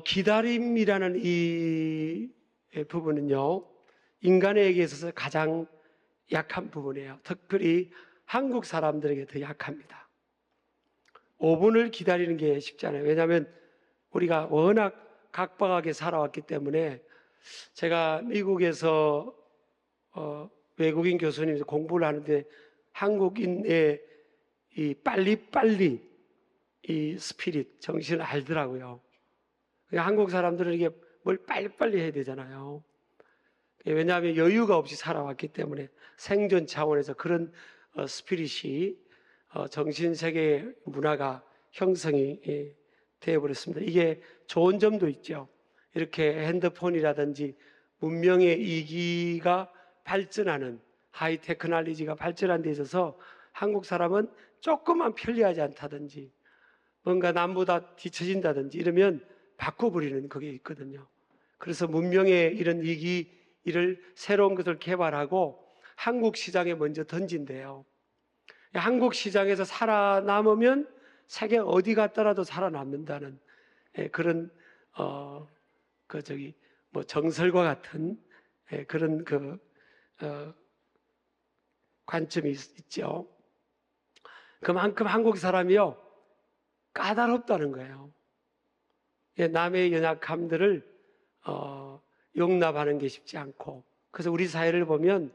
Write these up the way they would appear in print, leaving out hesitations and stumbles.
기다림이라는 이 부분은요, 인간에게 있어서 가장 약한 부분이에요. 특별히 한국 사람들에게 더 약합니다. 5분을 기다리는 게 쉽지 않아요. 왜냐하면 우리가 워낙 각박하게 살아왔기 때문에. 제가 미국에서 외국인 교수님 공부를 하는데 한국인의 이 빨리빨리 이 스피릿, 정신을 알더라고요. 한국 사람들은 이게 뭘 빨리빨리 해야 되잖아요. 왜냐하면 여유가 없이 살아왔기 때문에 생존 차원에서 그런 스피릿이 정신세계 문화가 형성이 되어버렸습니다. 이게 좋은 점도 있죠. 이렇게 핸드폰이라든지 문명의 이기가 발전하는, 하이 테크놀로지가 발전한 데 있어서 한국 사람은 조금만 편리하지 않다든지 뭔가 남보다 뒤처진다든지 이러면 바꿔버리는 그게 있거든요. 그래서 문명의 이런 이를 새로운 것을 개발하고 한국 시장에 먼저 던진대요. 한국 시장에서 살아남으면 세계 어디 갔더라도 살아남는다는 그런 정설과 같은 그런 관점이 있죠. 그만큼 한국 사람이요 까다롭다는 거예요. 남의 연약함들을 용납하는 게 쉽지 않고. 그래서 우리 사회를 보면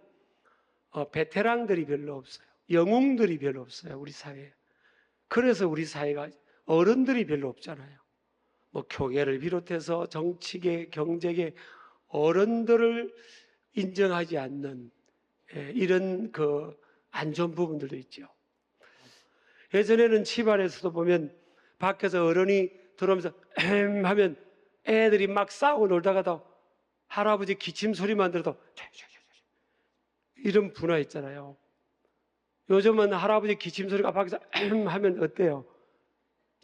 베테랑들이 별로 없어요. 영웅들이 별로 없어요, 우리 사회에. 그래서 우리 사회가 어른들이 별로 없잖아요. 뭐 교계를 비롯해서 정치계, 경제계 어른들을 인정하지 않는 이런 안 좋은 부분들도 있죠. 예전에는 집안에서도 보면 밖에서 어른이 들어오면서 하면 애들이 막 싸우고 놀다가도 할아버지 기침 소리만 들어도 이런 분화 있잖아요. 요즘은 할아버지 기침 소리가 밖에서 하면 어때요?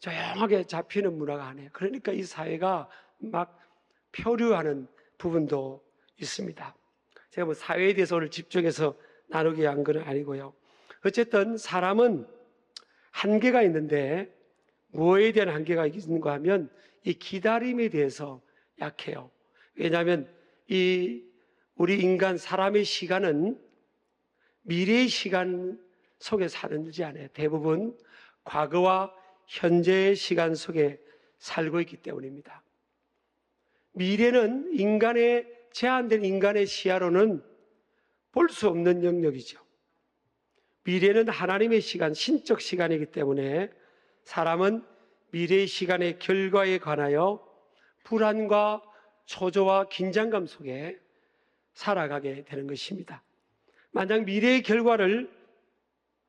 조용하게 잡히는 문화가 아니에요. 그러니까 이 사회가 막 표류하는 부분도 있습니다. 제가 뭐 사회에 대해서 오늘 집중해서 나누기 위한 건 아니고요. 어쨌든 사람은 한계가 있는데 무엇에 대한 한계가 있는가 하면 이 기다림에 대해서 약해요. 왜냐하면 우리 인간 사람의 시간은 미래의 시간 속에 사는지 않아요. 대부분 과거와 현재의 시간 속에 살고 있기 때문입니다. 미래는 제한된 인간의 시야로는 볼 수 없는 영역이죠. 미래는 하나님의 시간, 신적 시간이기 때문에 사람은 미래의 시간의 결과에 관하여 불안과 초조와 긴장감 속에 살아가게 되는 것입니다. 만약 미래의 결과를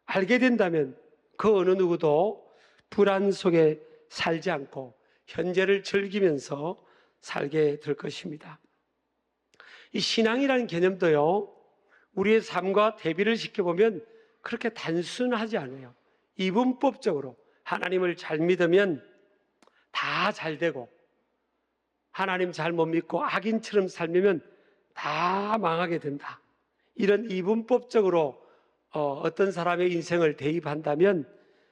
알게 된다면 그 어느 누구도 불안 속에 살지 않고 현재를 즐기면서 살게 될 것입니다. 이 신앙이라는 개념도요, 우리의 삶과 대비를 시켜보면 그렇게 단순하지 않아요. 이분법적으로 하나님을 잘 믿으면 다 잘 되고, 하나님 잘 못 믿고 악인처럼 살면 다 망하게 된다. 이런 이분법적으로 어떤 사람의 인생을 대입한다면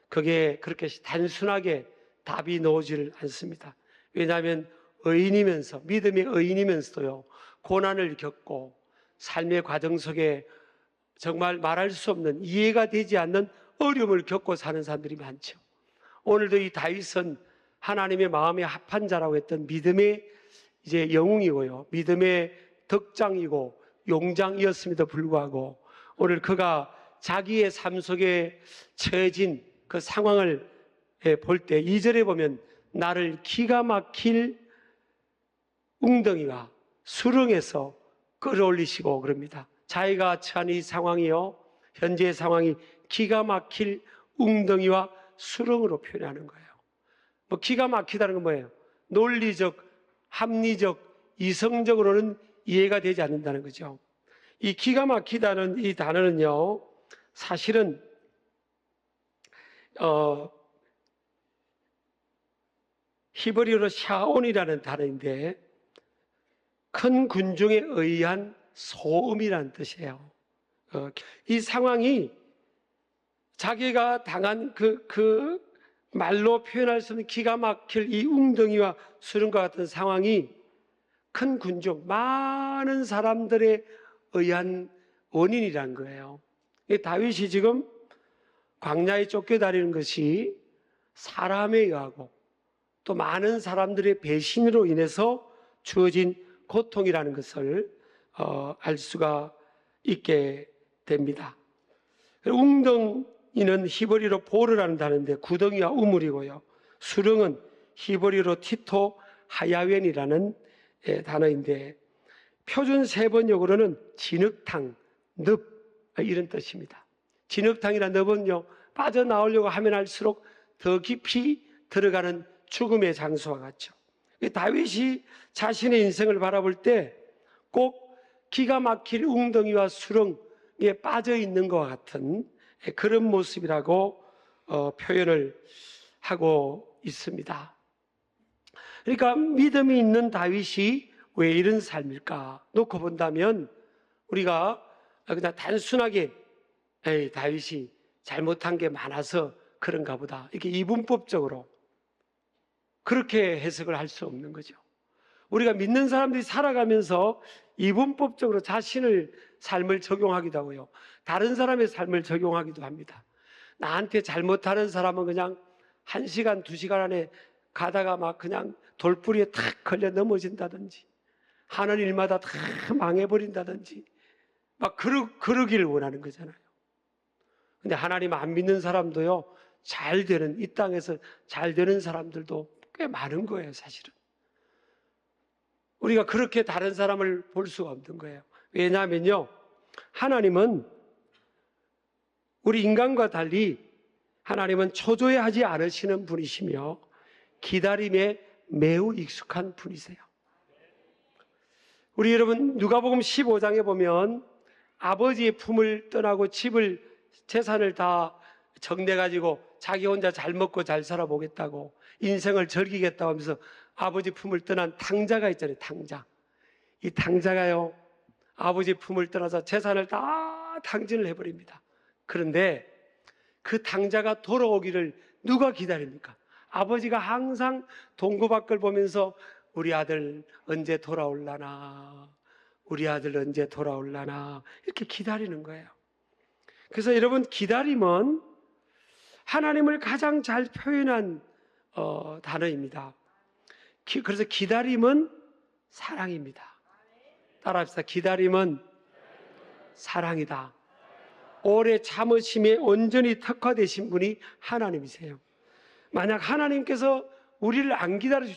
그게 그렇게 단순하게 답이 나오질 않습니다. 왜냐하면 믿음의 의인이면서도요, 고난을 겪고 삶의 과정 속에 정말 말할 수 없는, 이해가 되지 않는 어려움을 겪고 사는 사람들이 많죠. 오늘도 이 다윗은 하나님의 마음에 합한 자라고 했던 믿음의 이제 영웅이고요, 믿음의 덕장이고 용장이었음에도 불구하고 오늘 그가 자기의 삶 속에 처해진 그 상황을 볼 때 2절에 보면 나를 기가 막힐 웅덩이와 수렁에서 끌어올리시고 그럽니다. 자기가 처한 이 상황이요, 현재의 상황이 기가 막힐 웅덩이와 수렁으로 표현하는 거예요. 뭐 기가 막히다는 건 뭐예요? 논리적, 합리적, 이성적으로는 이해가 되지 않는다는 거죠. 이 기가 막히다는 이 단어는요, 사실은 히브리어로 샤온이라는 단어인데 큰 군중에 의한 소음이라는 뜻이에요. 이 상황이 자기가 당한 그 말로 표현할 수 없는 기가 막힐 이 웅덩이와 수렁과 같은 상황이 큰 군중, 많은 사람들에 의한 원인이란 거예요. 다윗이 지금 광야에 쫓겨다니는 것이 사람에 의하고 또 많은 사람들의 배신으로 인해서 주어진 고통이라는 것을 알 수가 있게 됩니다. 웅덩이는 히브리어로 보르라는 단어인데 구덩이와 우물이고요. 수렁은 히브리어로 티토 하야웬이라는 단어인데 표준 세번역으로는 진흙탕, 늪 이런 뜻입니다. 진흙탕이나 늪은요, 빠져나오려고 하면 할수록 더 깊이 들어가는 죽음의 장소와 같죠. 다윗이 자신의 인생을 바라볼 때 꼭 기가 막힐 웅덩이와 수렁에 빠져 있는 것과 같은 그런 모습이라고 표현을 하고 있습니다. 그러니까 믿음이 있는 다윗이 왜 이런 삶일까 놓고 본다면 우리가 그냥 단순하게 다윗이 잘못한 게 많아서 그런가 보다 이렇게 이분법적으로 그렇게 해석을 할 수 없는 거죠. 우리가 믿는 사람들이 살아가면서 이분법적으로 자신을 삶을 적용하기도 하고요, 다른 사람의 삶을 적용하기도 합니다. 나한테 잘못하는 사람은 그냥 1시간, 2시간 안에 가다가 막 그냥 돌부리에 탁 걸려 넘어진다든지 하는 일마다 다 망해버린다든지 막 그러기를 원하는 거잖아요. 근데 하나님 안 믿는 사람도요, 잘 되는, 이 땅에서 잘 되는 사람들도 꽤 많은 거예요, 사실은. 우리가 그렇게 다른 사람을 볼 수가 없는 거예요. 왜냐하면요, 하나님은 우리 인간과 달리 하나님은 초조해하지 않으시는 분이시며 기다림에 매우 익숙한 분이세요. 우리 여러분 누가복음 15장에 보면 아버지의 품을 떠나고 집을, 재산을 다 정내가지고 자기 혼자 잘 먹고 잘 살아보겠다고 인생을 즐기겠다고 하면서 아버지 품을 떠난 탕자가 있잖아요. 탕자. 이 탕자가요, 아버지 품을 떠나서 재산을 다 탕진을 해버립니다. 그런데 그 탕자가 돌아오기를 누가 기다립니까? 아버지가 항상 동구 밖을 보면서 우리 아들 언제 돌아올라나, 우리 아들 언제 돌아올라나 이렇게 기다리는 거예요. 그래서 여러분, 기다림은 하나님을 가장 잘 표현한 단어입니다. 그래서 기다림은 사랑입니다. 따라합시다. 기다림은 사랑이다. 오래 참으심에 온전히 특화되신 분이 하나님이세요. 만약 하나님께서 우리를 안 기다려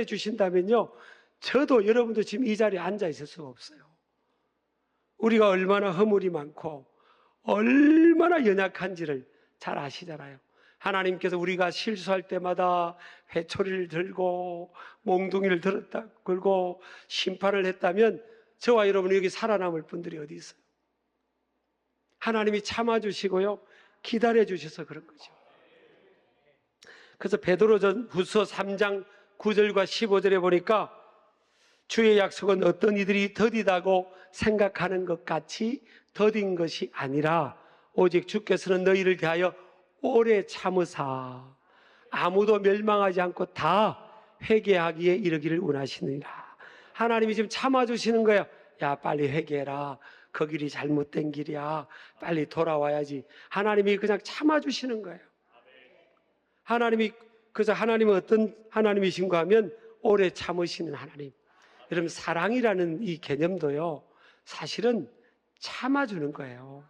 주신다면요, 저도 여러분도 지금 이 자리에 앉아 있을 수가 없어요. 우리가 얼마나 허물이 많고 얼마나 연약한지를 잘 아시잖아요. 하나님께서 우리가 실수할 때마다 회초리를 들고 몽둥이를 들고 심판을 했다면 저와 여러분이 여기 살아남을 분들이 어디 있어요? 하나님이 참아주시고요, 기다려주셔서 그런 거죠. 그래서 베드로전후서 3장 9절과 15절에 보니까 주의 약속은 어떤 이들이 더디다고 생각하는 것 같이 더딘 것이 아니라 오직 주께서는 너희를 대하여 오래 참으사 아무도 멸망하지 않고 다 회개하기에 이르기를 원하시느니라. 하나님이 지금 참아주시는 거예요. 야, 빨리 회개해라. 그 길이 잘못된 길이야. 빨리 돌아와야지. 하나님이 그냥 참아주시는 거예요. 그래서 하나님은 어떤 하나님이신가 하면 오래 참으시는 하나님. 여러분, 사랑이라는 이 개념도요, 사실은 참아주는 거예요.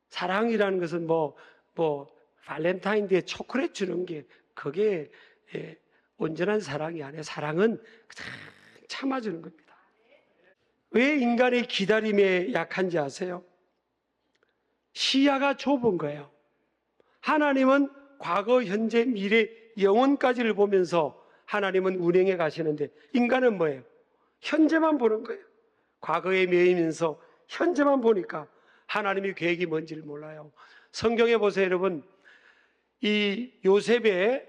사랑이라는 것은 발렌타인데이에 초콜릿 주는 게 그게 온전한 사랑이 아니에요. 사랑은 참아주는 겁니다. 왜 인간의 기다림에 약한지 아세요? 시야가 좁은 거예요. 하나님은 과거, 현재, 미래, 영원까지를 보면서 하나님은 운행해 가시는데 인간은 뭐예요? 현재만 보는 거예요. 과거에 매이면서 현재만 보니까 하나님의 계획이 뭔지를 몰라요. 성경에 보세요, 여러분. 이 요셉의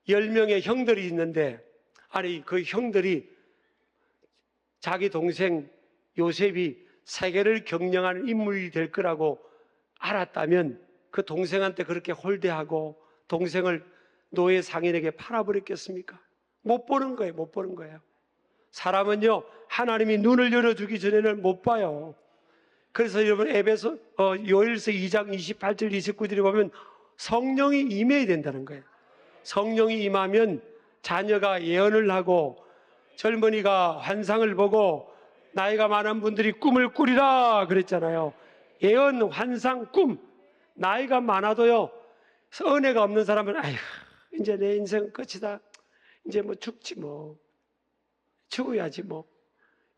10명의 형들이 있는데, 그 형들이 자기 동생 요셉이 세계를 경영하는 인물이 될 거라고 알았다면 그 동생한테 그렇게 홀대하고 동생을 노예 상인에게 팔아버렸겠습니까? 못 보는 거예요. 못 보는 거예요. 사람은요, 하나님이 눈을 열어주기 전에는 못 봐요. 그래서 여러분 요엘서 2장 28절 29절에 보면 성령이 임해야 된다는 거예요. 성령이 임하면 자녀가 예언을 하고 젊은이가 환상을 보고 나이가 많은 분들이 꿈을 꾸리라 그랬잖아요. 예언, 환상, 꿈. 나이가 많아도요, 은혜가 없는 사람은 아휴, 이제 내 인생은 끝이다. 이제 뭐 죽지 뭐. 죽어야지 뭐.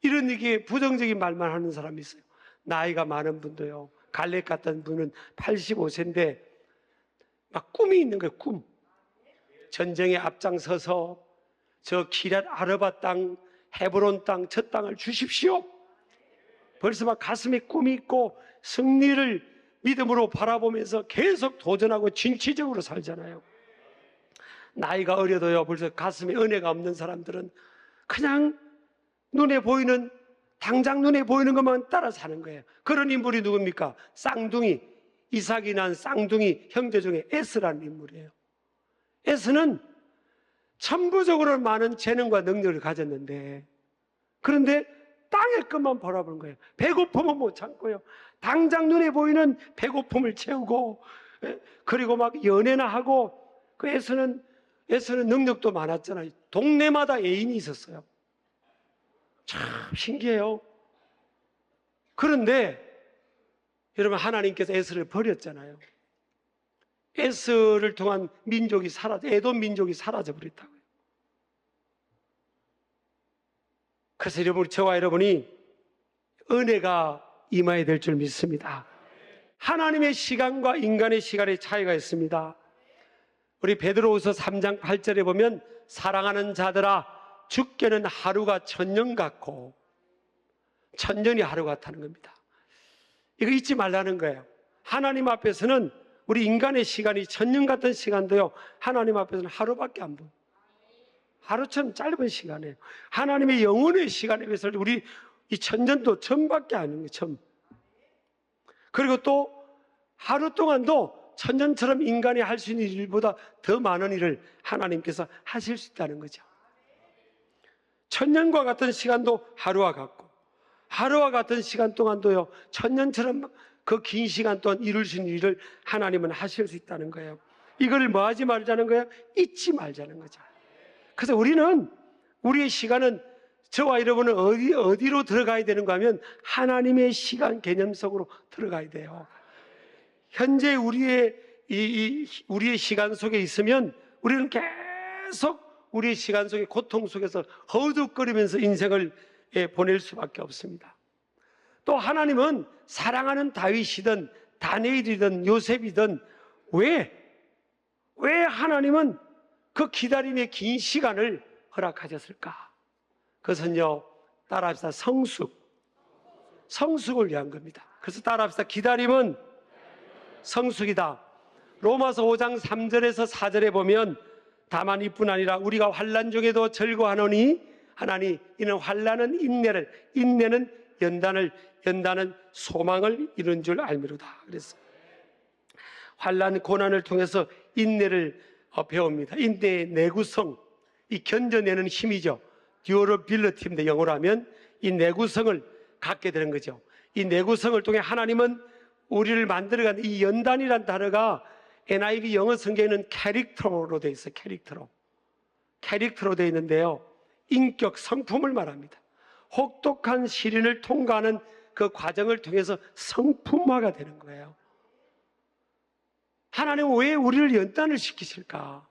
이런 이게 부정적인 말만 하는 사람이 있어요. 나이가 많은 분도요. 갈렙 같은 분은 85세인데 막 꿈이 있는 거예요. 꿈. 전쟁에 앞장서서 저 기럇 아르바 땅, 헤브론 땅, 저 땅을 주십시오. 벌써 막 가슴에 꿈이 있고 승리를 믿음으로 바라보면서 계속 도전하고 진취적으로 살잖아요. 나이가 어려도요, 벌써 가슴에 은혜가 없는 사람들은 그냥 눈에 보이는, 당장 눈에 보이는 것만 따라 사는 거예요. 그런 인물이 누굽니까? 쌍둥이, 이삭이 난 쌍둥이 형제 중에 에스라는 인물이에요. 에스는 천부적으로 많은 재능과 능력을 가졌는데, 그런데 땅의 것만 바라보는 거예요. 배고픔은 못 참고요. 당장 눈에 보이는 배고픔을 채우고, 그리고 막 연애나 하고, 그 에스는 능력도 많았잖아요. 동네마다 애인이 있었어요. 참 신기해요. 그런데 여러분, 하나님께서 에스를 버렸잖아요. 에스를 통한 민족이 에돔 민족이 사라져 버렸다고요. 그래서 여러분, 저와 여러분이 은혜가 임해야 될 줄 믿습니다. 하나님의 시간과 인간의 시간의 차이가 있습니다. 우리 베드로후서 3장 8절에 보면 사랑하는 자들아, 죽게는 하루가 천년 같고 천년이 하루 같다는 겁니다. 이거 잊지 말라는 거예요. 하나님 앞에서는 우리 인간의 시간이 천년 같은 시간도요, 하나님 앞에서는 하루밖에 안 보여요. 하루처럼 짧은 시간이에요. 하나님의 영혼의 시간에 비해서 우리 이 천년도 천밖에 안 해요. 천. 그리고 또 하루 동안도 천년처럼 인간이 할 수 있는 일보다 더 많은 일을 하나님께서 하실 수 있다는 거죠. 천년과 같은 시간도 하루와 같고, 하루와 같은 시간 동안도요, 천년처럼 그 긴 시간 동안 이룰 수 있는 일을 하나님은 하실 수 있다는 거예요. 이걸 뭐 하지 말자는 거예요? 잊지 말자는 거죠. 그래서 우리의 시간은, 저와 여러분은 어디로 들어가야 되는가 하면 하나님의 시간 개념 속으로 들어가야 돼요. 현재 우리의 시간 속에 있으면 우리는 계속 우리의 시간 속에 고통 속에서 허우적거리면서 인생을 보낼 수밖에 없습니다. 또 하나님은 사랑하는 다윗이든 다니엘이든 요셉이든 왜 하나님은 그 기다림의 긴 시간을 허락하셨을까? 그것은요, 따라합시다. 성숙을 위한 겁니다. 그래서 따라합시다. 기다림은 성숙이다. 로마서 5장 3절에서 4절에 보면 다만 이뿐 아니라 우리가 환난 중에도 즐거워하노니 하나니 이는 환난은 인내를, 인내는 연단은 소망을 이룬 줄 알미로다. 그래서 환난 고난을 통해서 인내를 배웁니다. 인내의 내구성, 이 견뎌내는 힘이죠. 듀어러빌리티인데 영어로 하면 이 내구성을 갖게 되는 거죠. 이 내구성을 통해 하나님은 우리를 만들어가는 이 연단이란 단어가 NIV 영어 성경에는 캐릭터로 되어 있어요. 캐릭터로 되어 있는데요, 인격, 성품을 말합니다. 혹독한 시련을 통과하는 그 과정을 통해서 성품화가 되는 거예요. 하나님은 왜 우리를 연단을 시키실까?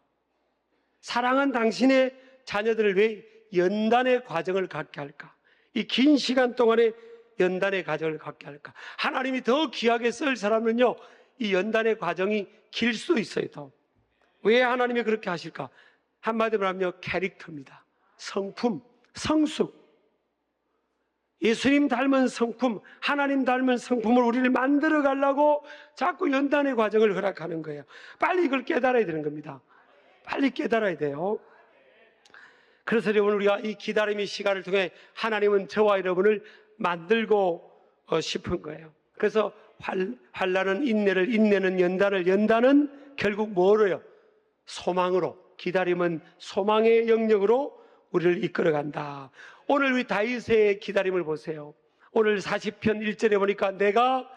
사랑한 당신의 자녀들을 왜 연단의 과정을 갖게 할까? 이 긴 시간 동안에 연단의 과정을 갖게 할까? 하나님이 더 귀하게 쓸 사람은요, 이 연단의 과정이 길 수도 있어요. 더. 왜 하나님이 그렇게 하실까? 한마디로 하면 캐릭터입니다. 성품, 성숙. 예수님 닮은 성품, 하나님 닮은 성품을 우리를 만들어 가려고 자꾸 연단의 과정을 허락하는 거예요. 빨리 이걸 깨달아야 되는 겁니다. 빨리 깨달아야 돼요. 그래서 여러분, 우리가 이 기다림의 시간을 통해 하나님은 저와 여러분을 만들고 싶은 거예요. 그래서 환난은 인내를, 인내는 연단을, 연단은 결국 뭐로요? 소망으로. 기다림은 소망의 영역으로 우리를 이끌어간다. 오늘 우리 다윗의 기다림을 보세요. 오늘 40편 1절에 보니까 내가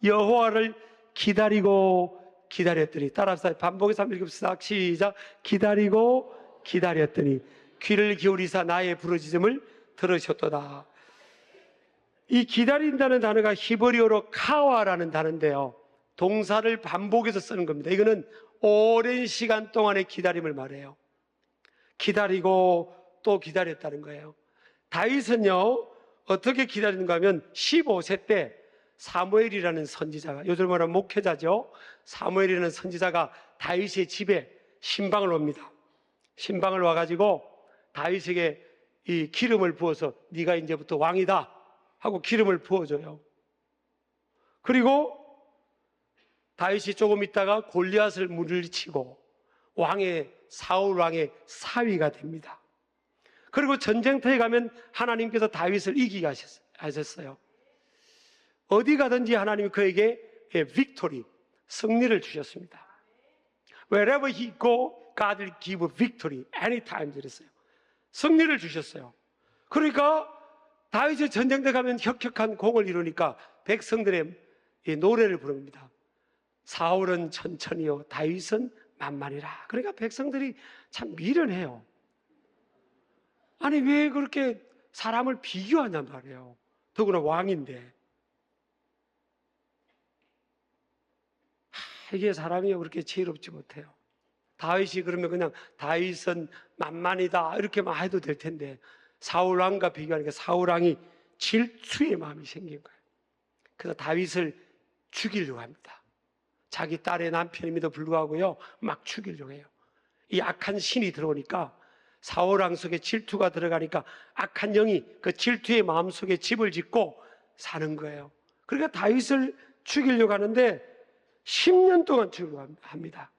여호와를 기다리고 기다렸더니, 따라서 반복해서 한번 읽읍시다. 시작. 기다리고 기다렸더니 귀를 기울이사 나의 부르짖음을 들으셨도다. 이 기다린다는 단어가 히브리어로 카와라는 단어인데요, 동사를 반복해서 쓰는 겁니다. 이거는 오랜 시간 동안의 기다림을 말해요. 기다리고 또 기다렸다는 거예요. 다윗은요, 어떻게 기다리는가 하면 15세 때 사무엘이라는 선지자가, 요즘 말하면 목회자죠, 사무엘이라는 선지자가 다윗의 집에 신방을 옵니다. 신방을 와가지고 다윗에게 이 기름을 부어서 네가 이제부터 왕이다 하고 기름을 부어줘요. 그리고 다윗이 조금 있다가 골리앗을 물리치고 사울 왕의 사위가 됩니다. 그리고 전쟁터에 가면 하나님께서 다윗을 이기게 하셨어요. 어디 가든지 하나님이 그에게 victory, 승리를 주셨습니다. Wherever he go, God will give victory anytime. 그랬어요. 승리를 주셨어요. 그러니까 다윗이 전쟁터에 가면 혁혁한 공을 이루니까 백성들의 노래를 부릅니다. 사울은 천천히요, 다윗은 만만이라. 그러니까 백성들이 참 미련해요. 아니 왜 그렇게 사람을 비교하냔 말이에요. 더구나 왕인데. 이게 사람이 그렇게 지혜롭지 못해요. 다윗이 그러면 그냥 다윗은 만만이다 이렇게만 해도 될 텐데, 사울 왕과 비교하니까 사울 왕이 질투의 마음이 생긴 거예요. 그래서 다윗을 죽이려고 합니다. 자기 딸의 남편임에도 불구하고요, 막 죽이려고 해요. 이 악한 신이 들어오니까, 사울 왕 속에 질투가 들어가니까 악한 영이 그 질투의 마음 속에 집을 짓고 사는 거예요. 그러니까 다윗을 죽이려고 하는데 10년 동안 죽이려고 합니다.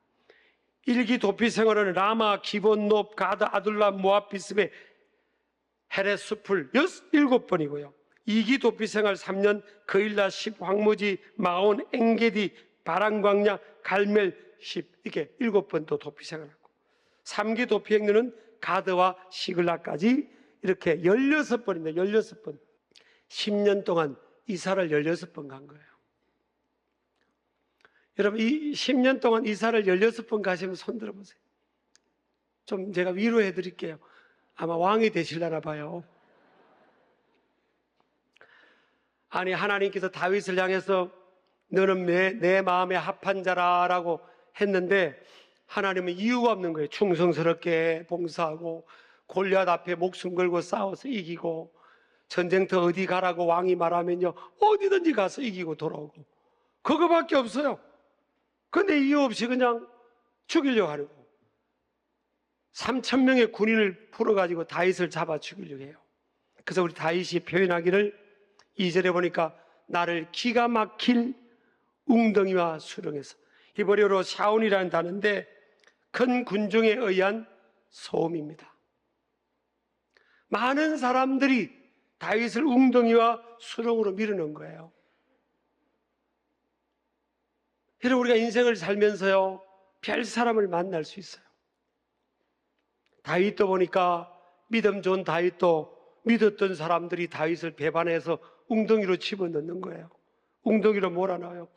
1기 도피 생활은 라마, 기본, 롭, 가드, 아둘람, 모압, 비스베, 헤렛 숲을 7번이고요. 2기 도피 생활 3년, 그일라, 10, 황무지, 마온, 엥게디, 바란광야, 갈멜, 10, 이렇게 7번 또 도피 생활하고, 3기 도피 행로는 가드와 시글라까지 이렇게 16번입니다. 16번. 10년 동안 이사를 16번 간 거예요. 여러분, 이 10년 동안 이사를 16번 가시면 손 들어보세요. 좀 제가 위로해 드릴게요. 아마 왕이 되시려나 봐요. 아니, 하나님께서 다윗을 향해서 너는 내 마음에 합한 자라라고 했는데, 하나님은 이유가 없는 거예요. 충성스럽게 봉사하고 골리앗 앞에 목숨 걸고 싸워서 이기고, 전쟁터 어디 가라고 왕이 말하면요, 어디든지 가서 이기고 돌아오고, 그거밖에 없어요. 근데 이유 없이 그냥 죽이려고 하는 거예요. 3,000명의 군인을 풀어가지고 다윗을 잡아 죽이려고 해요. 그래서 우리 다윗이 표현하기를 2절에 보니까 나를 기가 막힐 웅덩이와 수렁에서, 히브리어로 샤온이라는 단어인데 큰 군중에 의한 소음입니다. 많은 사람들이 다윗을 웅덩이와 수렁으로 밀어넣은 거예요. 여러분, 우리가 인생을 살면서요, 별 사람을 만날 수 있어요. 다윗도 보니까 믿음 좋은 다윗도 믿었던 사람들이 다윗을 배반해서 웅덩이로 집어넣는 거예요. 웅덩이로 몰아넣어요.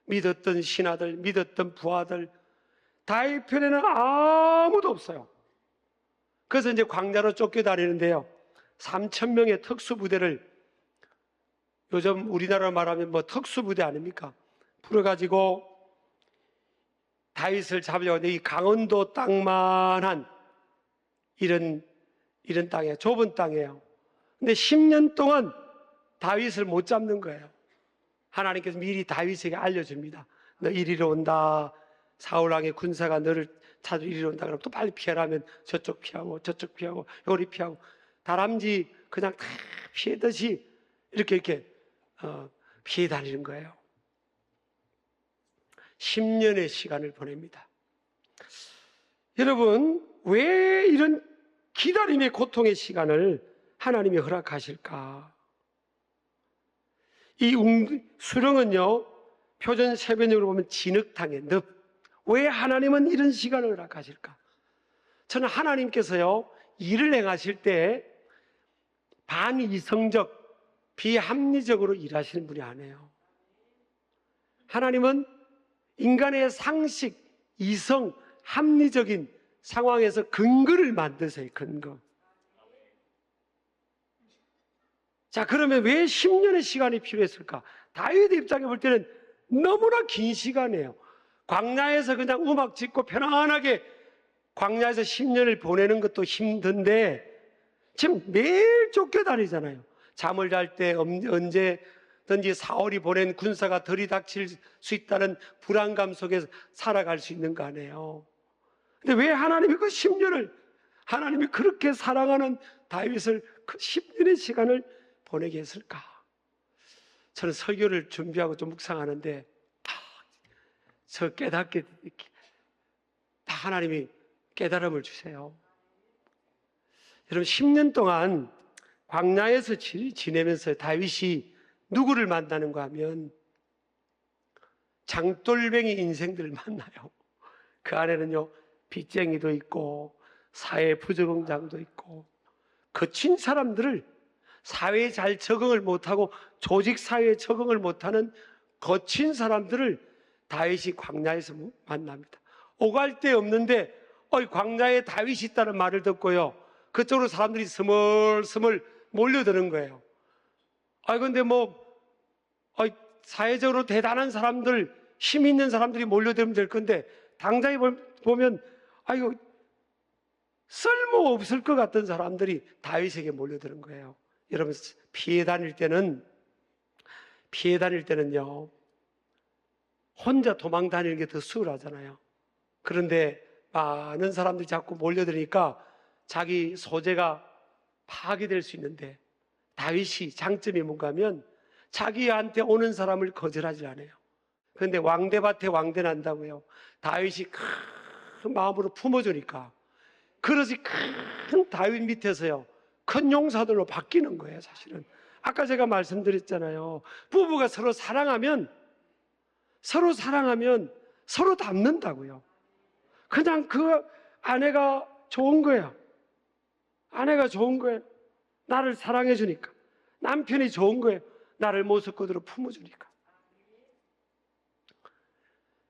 믿었던 신하들, 믿었던 부하들, 다윗 편에는 아무도 없어요. 그래서 이제 광야로 쫓겨다니는데요, 3,000명의 특수부대를, 요즘 우리나라 말하면 뭐 특수부대 아닙니까? 풀어가지고 다윗을 잡으려고 하는데, 이 강원도 땅만한 이런 땅이에요. 좁은 땅이에요. 근데 10년 동안 다윗을 못 잡는 거예요. 하나님께서 미리 다윗에게 알려줍니다. 너 이리로 온다. 사울왕의 군사가 너를 찾으러 이리로 온다. 그러면 또 빨리 피하라면 저쪽 피하고 저쪽 피하고 요리 피하고, 다람쥐 그냥 다 피하듯이 이렇게 피해 다니는 거예요. 10년의 시간을 보냅니다. 여러분, 왜 이런 기다림의 고통의 시간을 하나님이 허락하실까? 이 수렁은요, 표준 세변형으로 보면 진흙탕의 늪. 왜 하나님은 이런 시간을 허락하실까? 저는 하나님께서요, 일을 행하실 때 반이성적, 비합리적으로 일하시는 분이 아니에요. 하나님은 인간의 상식, 이성, 합리적인 상황에서 근거를 만드세요. 근거. 자, 그러면 왜 10년의 시간이 필요했을까? 다윗 입장에 볼 때는 너무나 긴 시간이에요. 광야에서 그냥 음악 짓고 편안하게 광야에서 10년을 보내는 것도 힘든데 지금 매일 쫓겨다니잖아요. 잠을 잘 때 언제든지 사울이 보낸 군사가 들이닥칠 수 있다는 불안감 속에서 살아갈 수 있는 거 아니에요. 근데 왜 하나님이 그 10년을, 하나님이 그렇게 사랑하는 다윗을 그 10년의 시간을 보내게 했을까? 저는 설교를 준비하고 좀 묵상하는데 저 깨닫게 다 하나님이 깨달음을 주세요. 여러분, 10년 동안 광야에서 지내면서 다윗이 누구를 만나는가 하면 장돌뱅이 인생들을 만나요. 그 안에는요, 빚쟁이도 있고 사회 부적응장도 있고 거친 사람들을, 사회에 잘 적응을 못하고 조직 사회에 적응을 못하는 거친 사람들을 다윗이 광야에서 만납니다. 오갈 데 없는데 광야에 다윗이 있다는 말을 듣고요, 그쪽으로 사람들이 스멀스멀 몰려드는 거예요. 근데 사회적으로 대단한 사람들, 힘 있는 사람들이 몰려들면 될 건데 당장에 보면 쓸모없을 것 같은 사람들이 다윗에게 몰려드는 거예요. 여러분, 피해 다닐 때는요, 혼자 도망 다니는 게 더 수월하잖아요. 그런데 많은 사람들이 자꾸 몰려드니까 자기 소재가 파괴될 수 있는데, 다윗이 장점이 뭔가 하면 자기한테 오는 사람을 거절하지 않아요. 그런데 왕대밭에 왕대 난다고요. 다윗이 큰 마음으로 품어주니까, 그릇이 큰 다윗 밑에서요, 큰 용사들로 바뀌는 거예요. 사실은 아까 제가 말씀드렸잖아요. 부부가 서로 사랑하면 서로 닮는다고요. 그냥 그 아내가 좋은 거예요. 아내가 좋은 거예요. 나를 사랑해 주니까. 남편이 좋은 거예요. 나를 모습 그대로 품어주니까.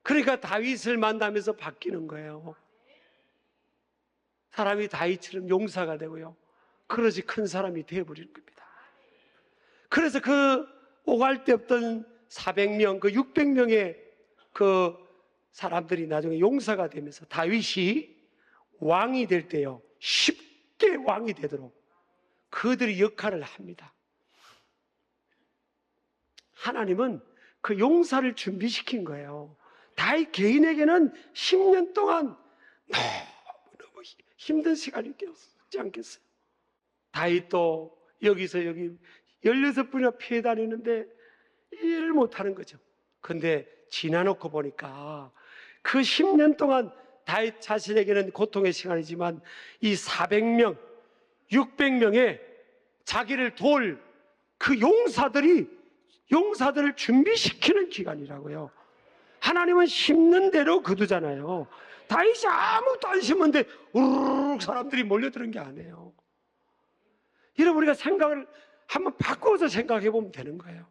그러니까 다윗을 만나면서 바뀌는 거예요. 사람이 다윗처럼 용사가 되고요, 그러지 큰 사람이 되어버리는 겁니다. 그래서 그 오갈 데 없던 400명, 그 600명의 그 사람들이 나중에 용사가 되면서 다윗이 왕이 될 때요, 쉽게 왕이 되도록 그들이 역할을 합니다. 하나님은 그 용사를 준비시킨 거예요. 다윗 개인에게는 10년 동안 너무너무 힘든 시간이었지 않겠어요? 다윗도 여기서 여기 16분이나 피해 다니는데 일을 못하는 거죠. 근데 지나놓고 보니까 그 10년 동안 다윗 자신에게는 고통의 시간이지만 이 400명, 600명의 자기를 도울 그 용사들을 준비시키는 기간이라고요. 하나님은 심는 대로 거두잖아요. 다윗이 아무것도 안 심었는데 우르르 사람들이 몰려드는 게 아니에요. 여러분, 우리가 생각을 한번 바꿔서 생각해 보면 되는 거예요.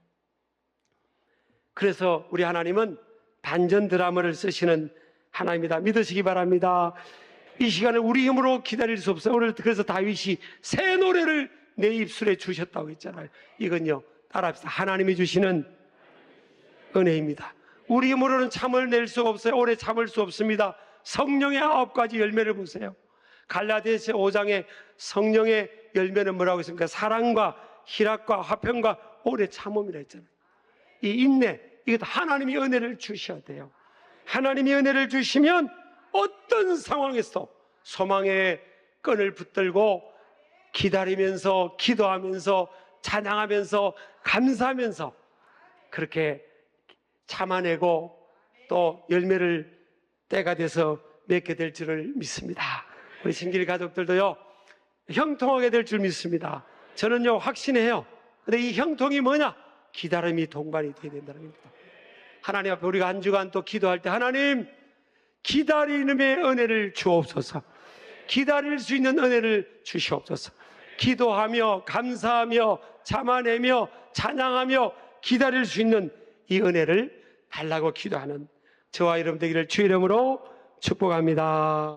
그래서 우리 하나님은 반전 드라마를 쓰시는 하나님이다 믿으시기 바랍니다. 이 시간을 우리 힘으로 기다릴 수 없어요. 오늘 그래서 다윗이 새 노래를 내 입술에 주셨다고 했잖아요. 이건요, 따라합시다. 하나님이 주시는 은혜입니다. 우리 힘으로는 참을 낼 수 없어요. 오래 참을 수 없습니다. 성령의 9가지 열매를 보세요. 갈라디아서 5장에 성령의 열매는 뭐라고 했습니까? 사랑과 희락과 화평과 오래 참음이라 했잖아요. 이 인내, 이것도 하나님이 은혜를 주셔야 돼요. 하나님이 은혜를 주시면 어떤 상황에서 소망의 끈을 붙들고 기다리면서, 기도하면서, 찬양하면서, 감사하면서 그렇게 참아내고 또 열매를 때가 돼서 맺게 될 줄을 믿습니다. 우리 신길 가족들도요, 형통하게 될 줄 믿습니다. 저는요, 확신해요. 근데 이 형통이 뭐냐? 기다림이 동반이 되어야 된다는 겁니다. 하나님 앞에 우리가 한 주간 또 기도할 때 하나님 기다림의 은혜를 주옵소서. 기다릴 수 있는 은혜를 주시옵소서. 기도하며 감사하며 참아내며 찬양하며 기다릴 수 있는 이 은혜를 달라고 기도하는 저와 여러분 되기를 주의 이름으로 축복합니다.